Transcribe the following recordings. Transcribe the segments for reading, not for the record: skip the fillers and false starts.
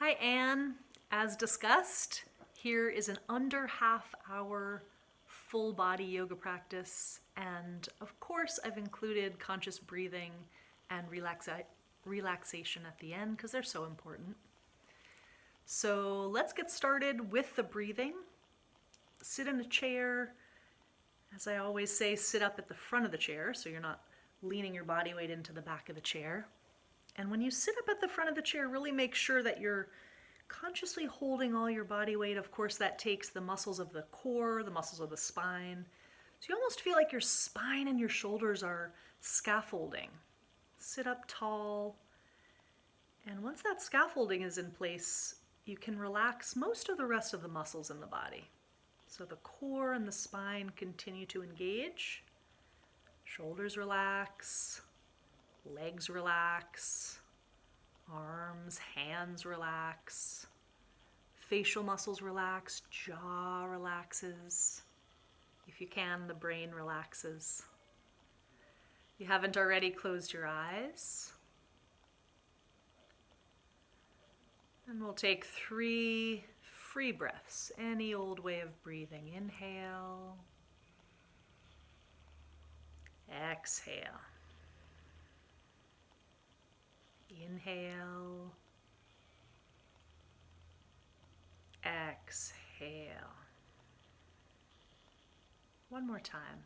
Hi, Anne. As discussed, here is an under half-hour full body yoga practice. And of course, I've included conscious breathing and relaxation at the end because they're so important. So let's get started with the breathing. Sit in a chair. As I always say, sit up at the front of the chair so you're not leaning your body weight into the back of the chair. And when you sit up at the front of the chair, really make sure that you're consciously holding all your body weight. Of course, that takes the muscles of the core, the muscles of the spine. So you almost feel like your spine and your shoulders are scaffolding. Sit up tall. And once that scaffolding is in place, you can relax most of the rest of the muscles in the body. So the core and the spine continue to engage. Shoulders relax. Legs relax, arms, hands relax, facial muscles relax, jaw relaxes. If you can, the brain relaxes. If you haven't already, closed your eyes. And we'll take 3 free breaths, any old way of breathing. Inhale, exhale. Inhale, exhale. One more time.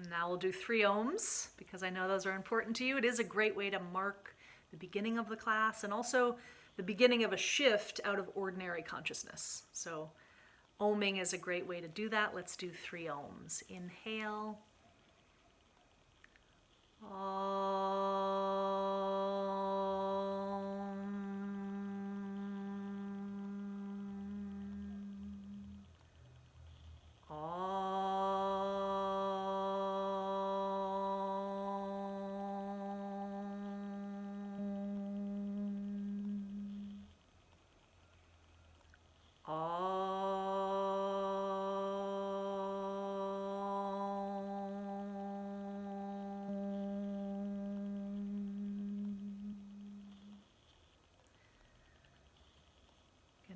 Now we'll do 3 ohms because I know those are important to you. It is a great way to mark the beginning of the class and also the beginning of a shift out of ordinary consciousness. So ohming is a great way to do that. Let's do 3 ohms. Inhale.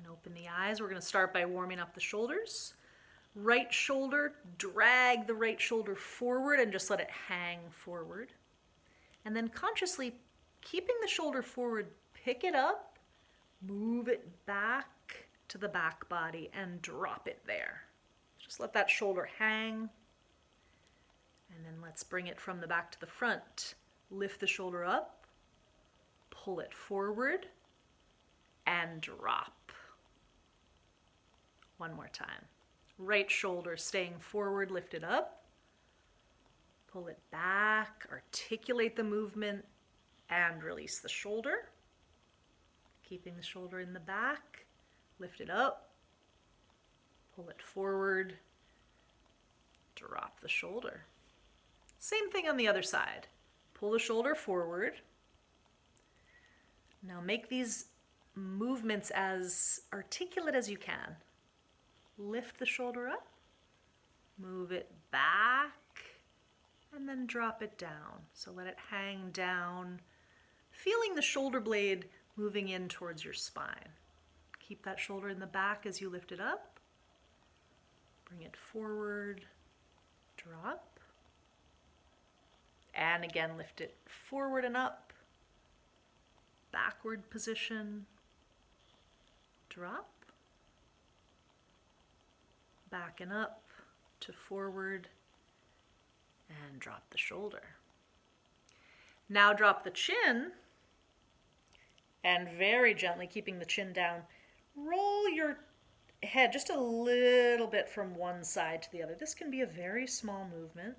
Open the eyes. We're going to start by warming up the shoulders. Right shoulder, drag the right shoulder forward and just let it hang forward. And then consciously keeping the shoulder forward, pick it up, move it back to the back body and drop it there. Just let that shoulder hang. And then let's bring it from the back to the front. Lift the shoulder up, pull it forward, and drop. One more time. Right shoulder staying forward, lift it up. Pull it back, articulate the movement, and release the shoulder. Keeping the shoulder in the back, lift it up. Pull it forward, drop the shoulder. Same thing on the other side. Pull the shoulder forward. Now make these movements as articulate as you can. Lift the shoulder up, move it back, and then drop it down. So let it hang down, feeling the shoulder blade moving in towards your spine. Keep that shoulder in the back as you lift it up. Bring it forward, drop. And again, lift it forward and up, backward position, drop. Back and up to forward and drop the shoulder. Now drop the chin and very gently, keeping the chin down, roll your head just a little bit from one side to the other. This can be a very small movement.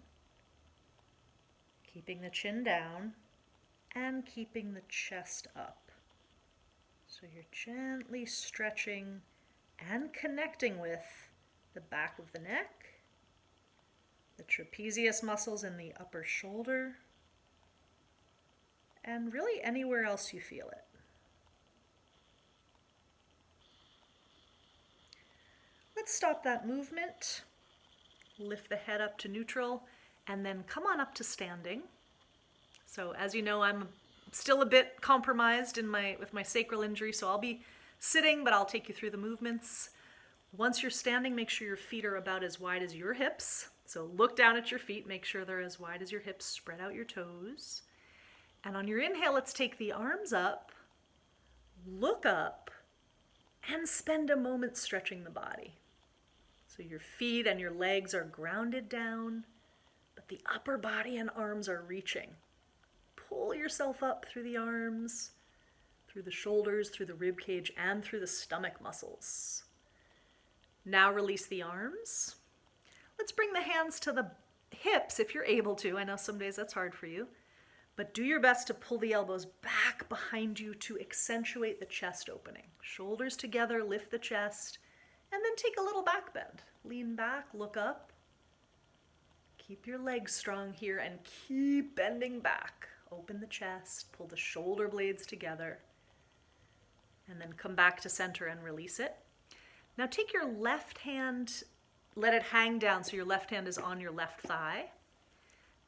Keeping the chin down and keeping the chest up. So you're gently stretching and connecting with the back of the neck, the trapezius muscles in the upper shoulder, and really anywhere else you feel it. Let's stop that movement. Lift the head up to neutral and then come on up to standing. So as you know, I'm still a bit compromised with my sacral injury, so I'll be sitting, but I'll take you through the movements. Once you're standing, make sure your feet are about as wide as your hips. So look down at your feet, make sure they're as wide as your hips, spread out your toes. And on your inhale, let's take the arms up, look up, and spend a moment stretching the body. So your feet and your legs are grounded down, but the upper body and arms are reaching. Pull yourself up through the arms, through the shoulders, through the rib cage, and through the stomach muscles. Now release the arms. Let's bring the hands to the hips if you're able to. I know some days that's hard for you, but do your best to pull the elbows back behind you to accentuate the chest opening. Shoulders together, lift the chest, and then take a little back bend. Lean back, look up. Keep your legs strong here and keep bending back. Open the chest, pull the shoulder blades together, and then come back to center and release it. Now take your left hand, let it hang down so your left hand is on your left thigh.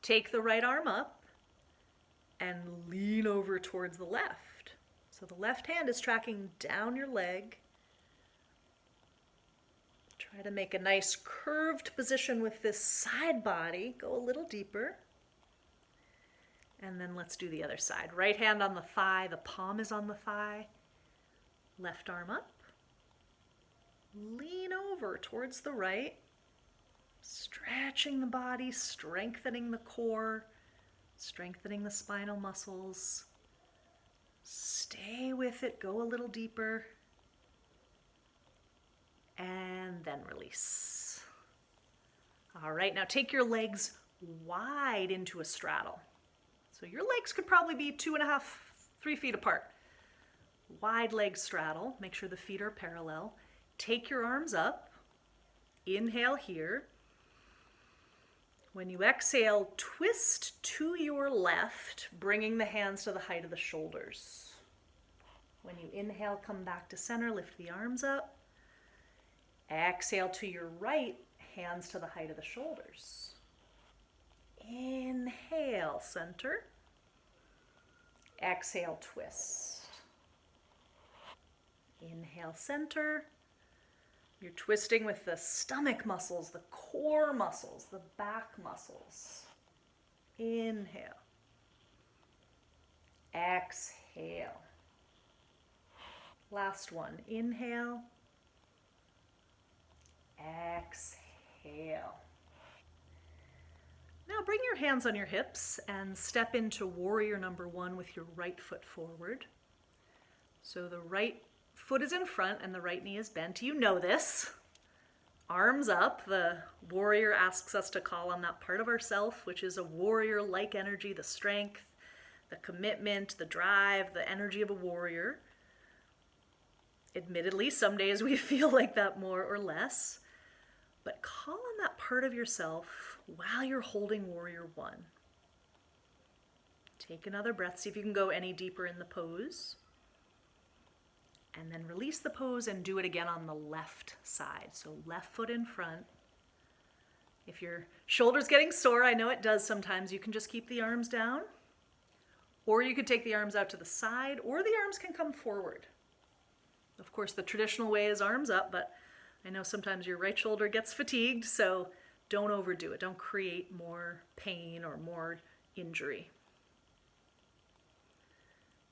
Take the right arm up and lean over towards the left. So the left hand is tracking down your leg. Try to make a nice curved position with this side body. Go a little deeper. And then let's do the other side. Right hand on the thigh, the palm is on the thigh. Left arm up. Lean over towards the right. Stretching the body, strengthening the core, strengthening the spinal muscles. Stay with it, go a little deeper. And then release. All right, now take your legs wide into a straddle. So your legs could probably be 2.5, 3 feet apart. Wide leg straddle, make sure the feet are parallel. Take your arms up, inhale here. When you exhale, twist to your left, bringing the hands to the height of the shoulders. When you inhale, come back to center, lift the arms up. Exhale to your right, hands to the height of the shoulders. Inhale, center. Exhale, twist. Inhale, center. You're twisting with the stomach muscles, the core muscles, the back muscles. Inhale. Exhale. Last one. Inhale. Exhale. Now bring your hands on your hips and step into warrior number 1 with your right foot forward. So the right foot is in front and the right knee is bent. You know this. Arms up. The warrior asks us to call on that part of ourself, which is a warrior-like energy, the strength, the commitment, the drive, the energy of a warrior. Admittedly, some days we feel like that more or less, but call on that part of yourself while you're holding warrior 1. Take another breath. See if you can go any deeper in the pose. And then release the pose and do it again on the left side. So left foot in front. If your shoulder's getting sore, I know it does sometimes, you can just keep the arms down. Or you could take the arms out to the side, or the arms can come forward. Of course, the traditional way is arms up, but I know sometimes your right shoulder gets fatigued, so don't overdo it. Don't create more pain or more injury.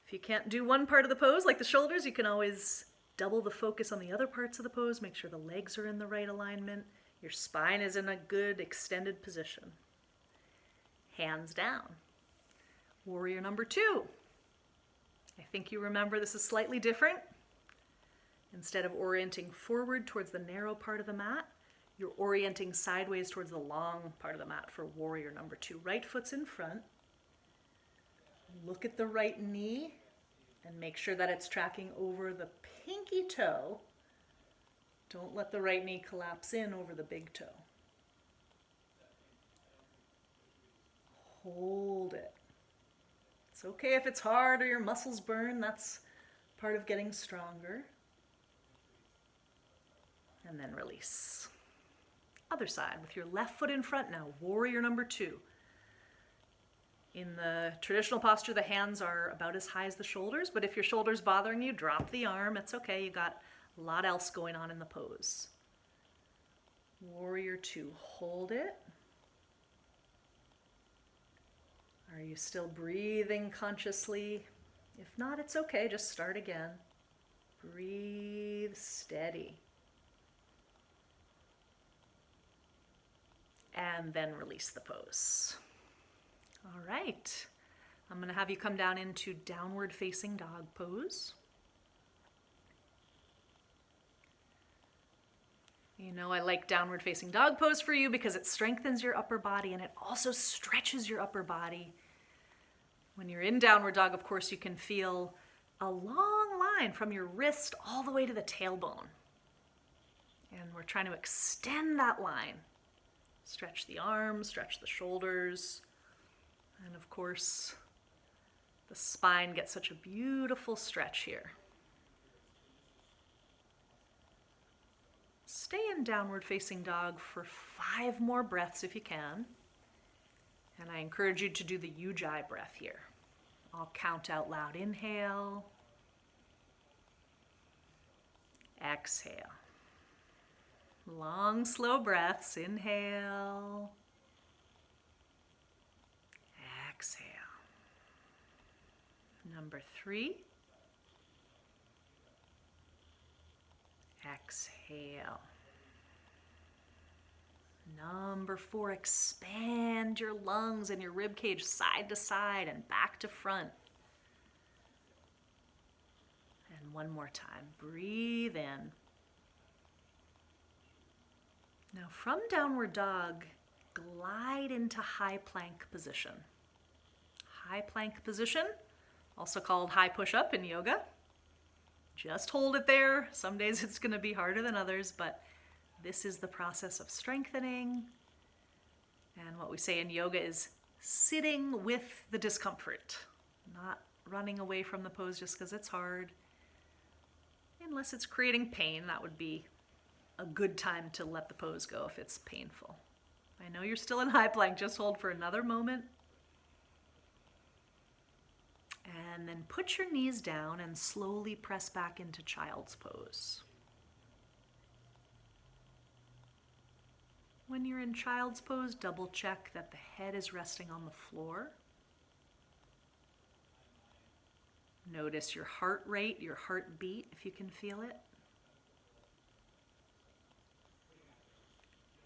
If you can't do one part of the pose, like the shoulders, you can always double the focus on the other parts of the pose. Make sure the legs are in the right alignment. Your spine is in a good extended position. Hands down. Warrior number 2. I think you remember this is slightly different. Instead of orienting forward towards the narrow part of the mat, you're orienting sideways towards the long part of the mat for warrior number 2. Right foot's in front. Look at the right knee and make sure that it's tracking over the pinky toe. Don't let the right knee collapse in over the big toe. Hold it. It's okay if it's hard or your muscles burn. That's part of getting stronger. And then release. Other side with your left foot in front now. Warrior number 2. In the traditional posture, the hands are about as high as the shoulders, but if your shoulder's bothering you, drop the arm. It's okay, you got a lot else going on in the pose. Warrior two, hold it. Are you still breathing consciously? If not, it's okay, just start again. Breathe steady. And then release the pose. All right. I'm going to have you come down into downward facing dog pose. You know, I like downward facing dog pose for you because it strengthens your upper body and it also stretches your upper body. When you're in downward dog, of course, you can feel a long line from your wrist all the way to the tailbone. And we're trying to extend that line. Stretch the arms, stretch the shoulders, and of course, the spine gets such a beautiful stretch here. Stay in downward facing dog for 5 more breaths if you can. And I encourage you to do the Ujjayi breath here. I'll count out loud. Inhale. Exhale. Long, slow breaths. Inhale. Exhale. Number 3. Exhale. Number 4, expand your lungs and your rib cage side to side and back to front. And one more time, breathe in. Now from downward dog, glide into high plank position. High plank position, also called high push-up in yoga. Just hold it there. Some days it's going to be harder than others, but this is the process of strengthening. And what we say in yoga is sitting with the discomfort, not running away from the pose just because it's hard. Unless it's creating pain, that would be a good time to let the pose go if it's painful. I know you're still in high plank, just hold for another moment. And then put your knees down and slowly press back into child's pose. When you're in child's pose, double check that the head is resting on the floor. Notice your heart rate, your heartbeat, if you can feel it.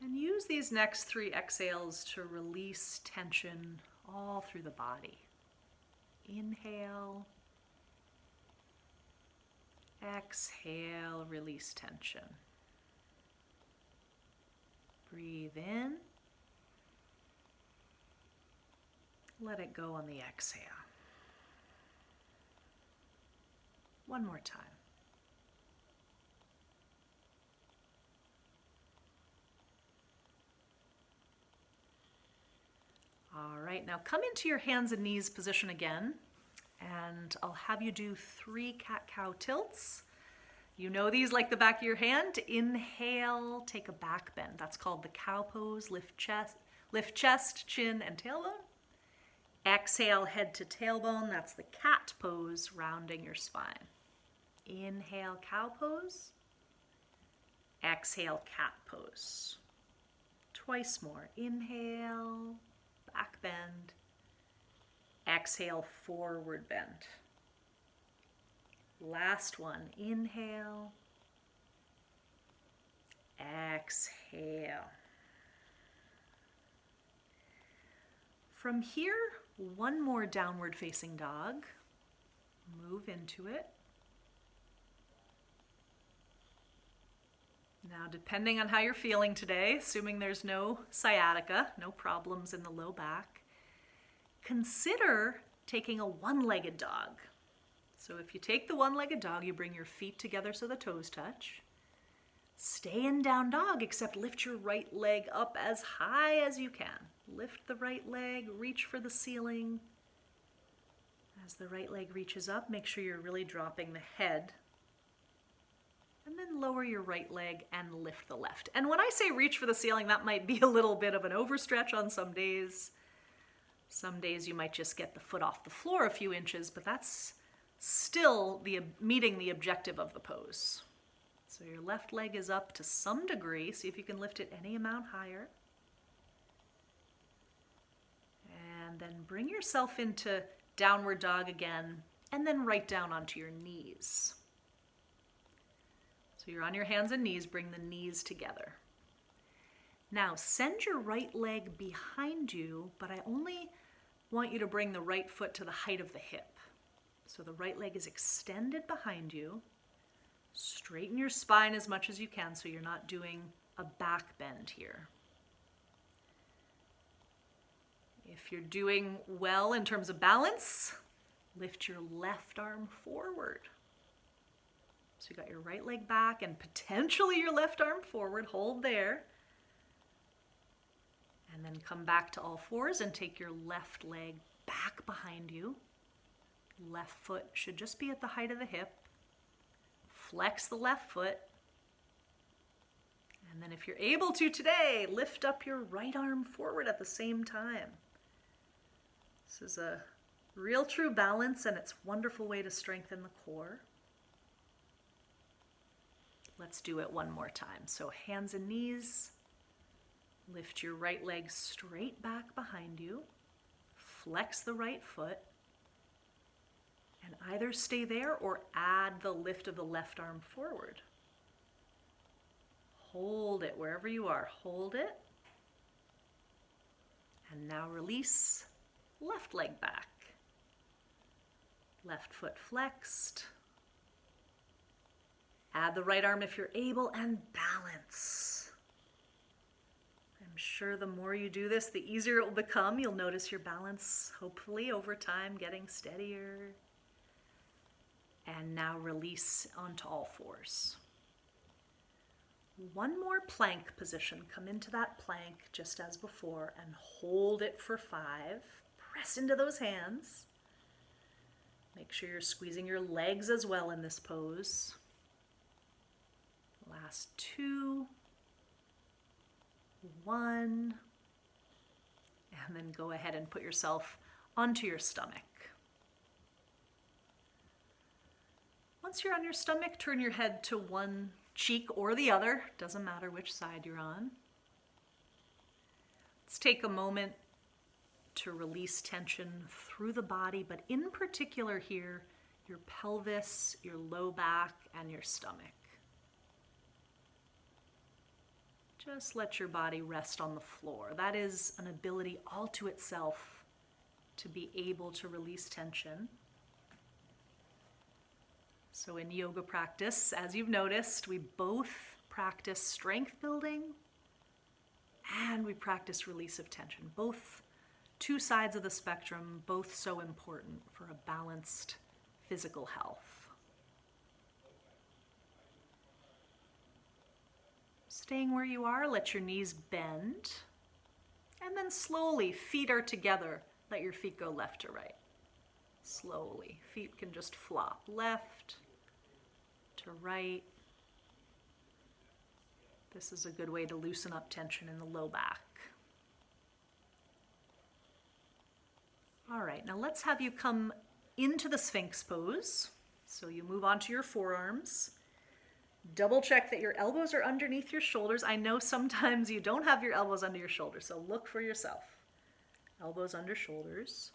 And use these next 3 exhales to release tension all through the body. Inhale. Exhale, release tension. Breathe in. Let it go on the exhale. One more time. All right, now come into your hands and knees position again, and I'll have you do 3 cat-cow tilts. You know these like the back of your hand. Inhale, take a back bend. That's called the cow pose. Lift chest, chin, and tailbone. Exhale, head to tailbone. That's the cat pose, rounding your spine. Inhale, cow pose. Exhale, cat pose. Twice more. Inhale, back bend. Exhale, forward bend. Last one. Inhale. Exhale. From here, one more downward facing dog. Move into it. Now, depending on how you're feeling today, assuming there's no sciatica, no problems in the low back, consider taking a one-legged dog. So if you take the one-legged dog, you bring your feet together so the toes touch. Stay in down dog, except lift your right leg up as high as you can. Lift the right leg, reach for the ceiling. As the right leg reaches up, make sure you're really dropping the head. And then lower your right leg and lift the left. And when I say reach for the ceiling, that might be a little bit of an overstretch on some days. Some days you might just get the foot off the floor a few inches, but that's still meeting the objective of the pose. So your left leg is up to some degree. See if you can lift it any amount higher. And then bring yourself into downward dog again, and then right down onto your knees. So you're on your hands and knees, bring the knees together. Now send your right leg behind you, but I only want you to bring the right foot to the height of the hip. So the right leg is extended behind you. Straighten your spine as much as you can so you're not doing a back bend here. If you're doing well in terms of balance, lift your left arm forward. So you got your right leg back and potentially your left arm forward. Hold there. And then come back to all fours and take your left leg back behind you. Left foot should just be at the height of the hip. Flex the left foot. And then if you're able to today, lift up your right arm forward at the same time. This is a real true balance, and it's a wonderful way to strengthen the core. Let's do it one more time. So hands and knees. Lift your right leg straight back behind you. Flex the right foot. And either stay there or add the lift of the left arm forward. Hold it wherever you are. Hold it. And now release. Left leg back. Left foot flexed. Add the right arm if you're able, and balance. I'm sure the more you do this, the easier it will become. You'll notice your balance, hopefully, over time, getting steadier. And now release onto all fours. One more plank position. Come into that plank just as before and hold it for 5. Press into those hands. Make sure you're squeezing your legs as well in this pose. Last 2. 1. And then go ahead and put yourself onto your stomach. Once you're on your stomach, turn your head to one cheek or the other. Doesn't matter which side you're on. Let's take a moment to release tension through the body, but in particular here, your pelvis, your low back, and your stomach. Just let your body rest on the floor. That is an ability all to itself to be able to release tension. So in yoga practice, as you've noticed, we both practice strength building and we practice release of tension. Both two sides of the spectrum, both so important for a balanced physical health. Staying where you are, let your knees bend. And then slowly, feet are together. Let your feet go left to right. Slowly. Feet can just flop left to right. This is a good way to loosen up tension in the low back. All right, now let's have you come into the Sphinx pose. So you move onto your forearms. Double check that your elbows are underneath your shoulders. I know sometimes you don't have your elbows under your shoulders, so look for yourself. Elbows under shoulders.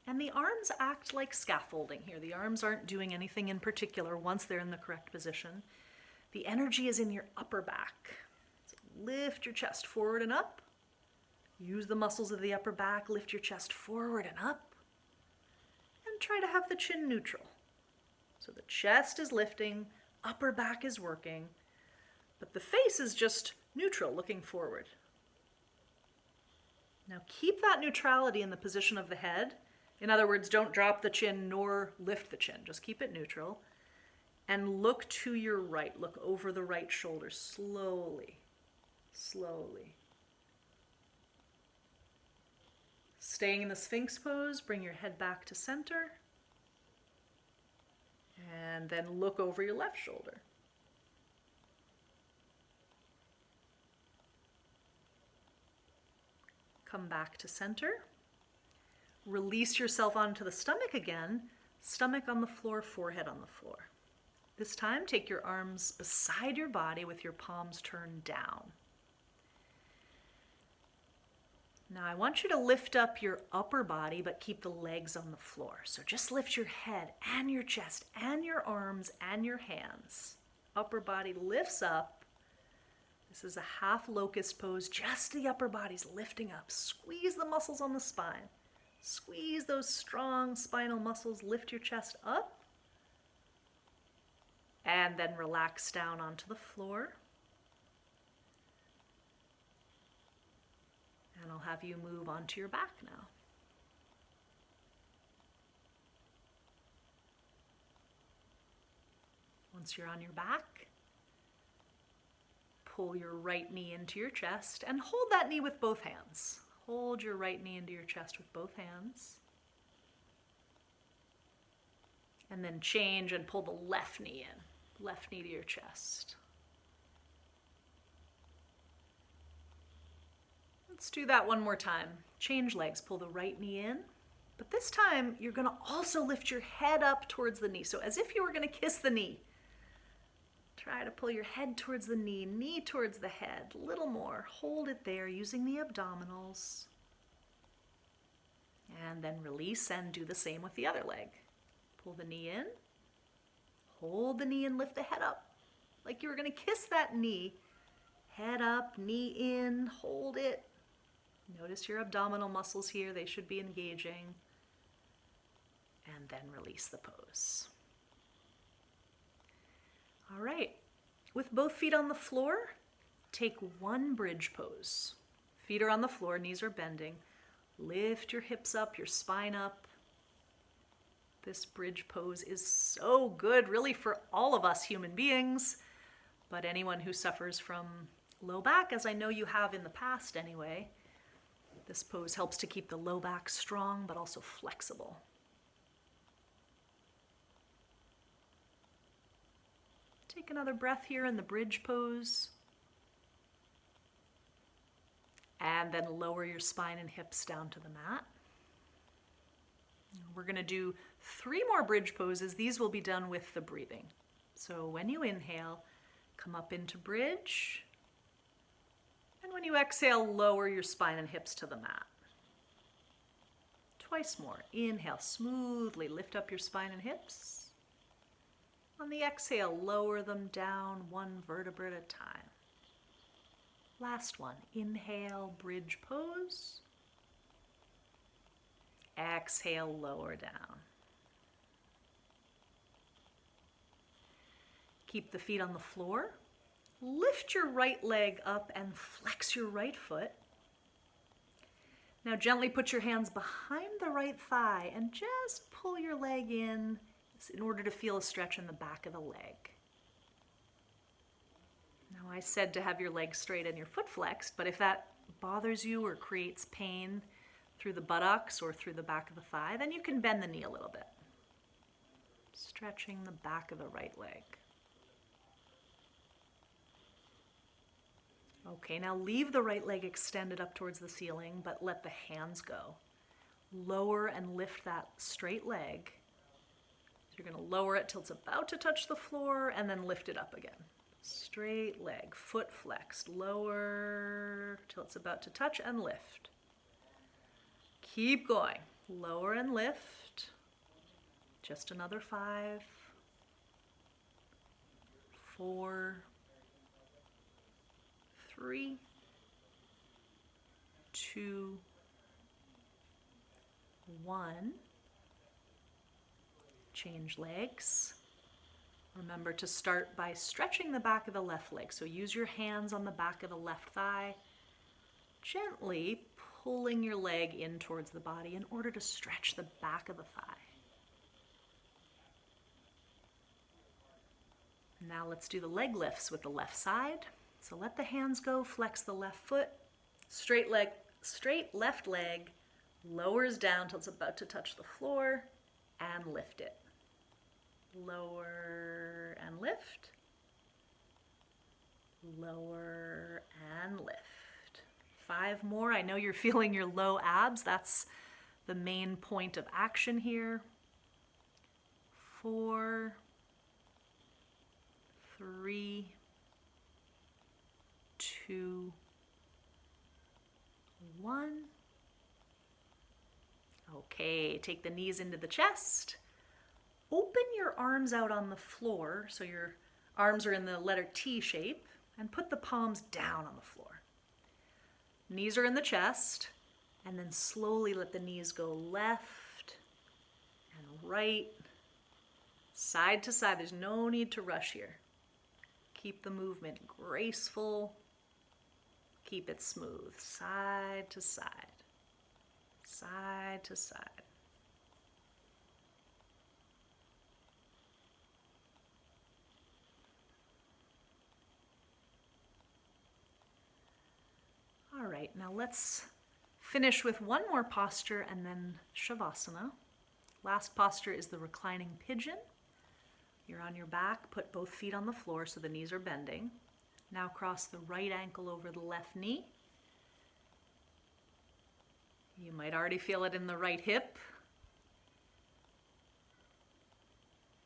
And the arms act like scaffolding here. The arms aren't doing anything in particular once they're in the correct position. The energy is in your upper back. So lift your chest forward and up. Use the muscles of the upper back. Lift your chest forward and up. And try to have the chin neutral. So the chest is lifting, upper back is working, but the face is just neutral, looking forward. Now keep that neutrality in the position of the head. In other words, don't drop the chin nor lift the chin. Just keep it neutral. And look to your right. Look over the right shoulder slowly, slowly. Staying in the Sphinx pose, bring your head back to center. And then look over your left shoulder. Come back to center. Release yourself onto the stomach again. Stomach on the floor, forehead on the floor. This time, take your arms beside your body with your palms turned down. Now I want you to lift up your upper body, but keep the legs on the floor. So just lift your head and your chest and your arms and your hands. Upper body lifts up. This is a half locust pose. Just the upper body's lifting up. Squeeze the muscles on the spine. Squeeze those strong spinal muscles. Lift your chest up. And then relax down onto the floor. And I'll have you move onto your back now. Once you're on your back, pull your right knee into your chest and hold that knee with both hands. Hold your right knee into your chest with both hands. And then change and pull the left knee in. Left knee to your chest. Let's do that one more time. Change legs, pull the right knee in. But this time, you're gonna also lift your head up towards the knee. So as if you were gonna kiss the knee. Try to pull your head towards the knee, knee towards the head, a little more. Hold it there using the abdominals. And then release and do the same with the other leg. Pull the knee in. Hold the knee and lift the head up. Like you were gonna kiss that knee. Head up, knee in, hold it. Notice your abdominal muscles here, they should be engaging. And then release the pose. All right, with both feet on the floor, take one bridge pose. Feet are on the floor, knees are bending. Lift your hips up, your spine up. This bridge pose is so good, really, for all of us human beings, but anyone who suffers from low back, as I know you have in the past anyway, this pose helps to keep the low back strong, but also flexible. Take another breath here in the bridge pose. And then lower your spine and hips down to the mat. We're going to do 3 more bridge poses. These will be done with the breathing. So when you inhale, come up into bridge. And when you exhale, lower your spine and hips to the mat. Twice more. Inhale, smoothly lift up your spine and hips. On the exhale, lower them down 1 vertebra at a time. Last one. Inhale, bridge pose. Exhale, lower down. Keep the feet on the floor. Lift your right leg up and flex your right foot. Now gently put your hands behind the right thigh and just pull your leg in order to feel a stretch in the back of the leg. Now I said to have your legs straight and your foot flexed, but if that bothers you or creates pain through the buttocks or through the back of the thigh, then you can bend the knee a little bit. Stretching the back of the right leg. Okay, now leave the right leg extended up towards the ceiling, but let the hands go. Lower and lift that straight leg. So you're going to lower it till it's about to touch the floor and then lift it up again. Straight leg, foot flexed, lower till it's about to touch and lift. Keep going. Lower and lift. Just another 5, 4, 3, 2, 1. Change legs. Remember to start by stretching the back of the left leg. So use your hands on the back of the left thigh, gently pulling your leg in towards the body in order to stretch the back of the thigh. Now let's do the leg lifts with the left side. So let the hands go, flex the left foot, straight left leg, lowers down till it's about to touch the floor, and lift it. Lower and lift. Lower and lift. 5 more. I know you're feeling your low abs. That's the main point of action here. 4, 3, 2, 1. Okay, take the knees into the chest. Open your arms out on the floor so your arms are in the letter T shape, and put the palms down on the floor. Knees are in the chest, and then slowly let the knees go left and right, side to side. There's no need to rush here. Keep the movement graceful. Keep it smooth, side to side, side to side. All right, now let's finish with one more posture and then Shavasana. Last posture is the reclining pigeon. You're on your back, put both feet on the floor so the knees are bending. Now cross the right ankle over the left knee. You might already feel it in the right hip.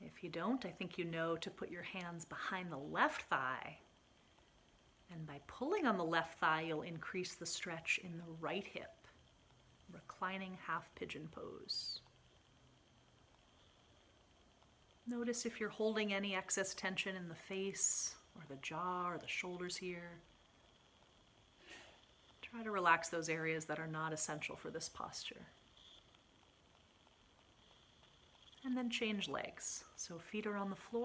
If you don't, I think you know to put your hands behind the left thigh. And by pulling on the left thigh, you'll increase the stretch in the right hip. Reclining half pigeon pose. Notice if you're holding any excess tension in the face or the jaw or the shoulders here. Try to relax those areas that are not essential for this posture. And then change legs. So feet are on the floor.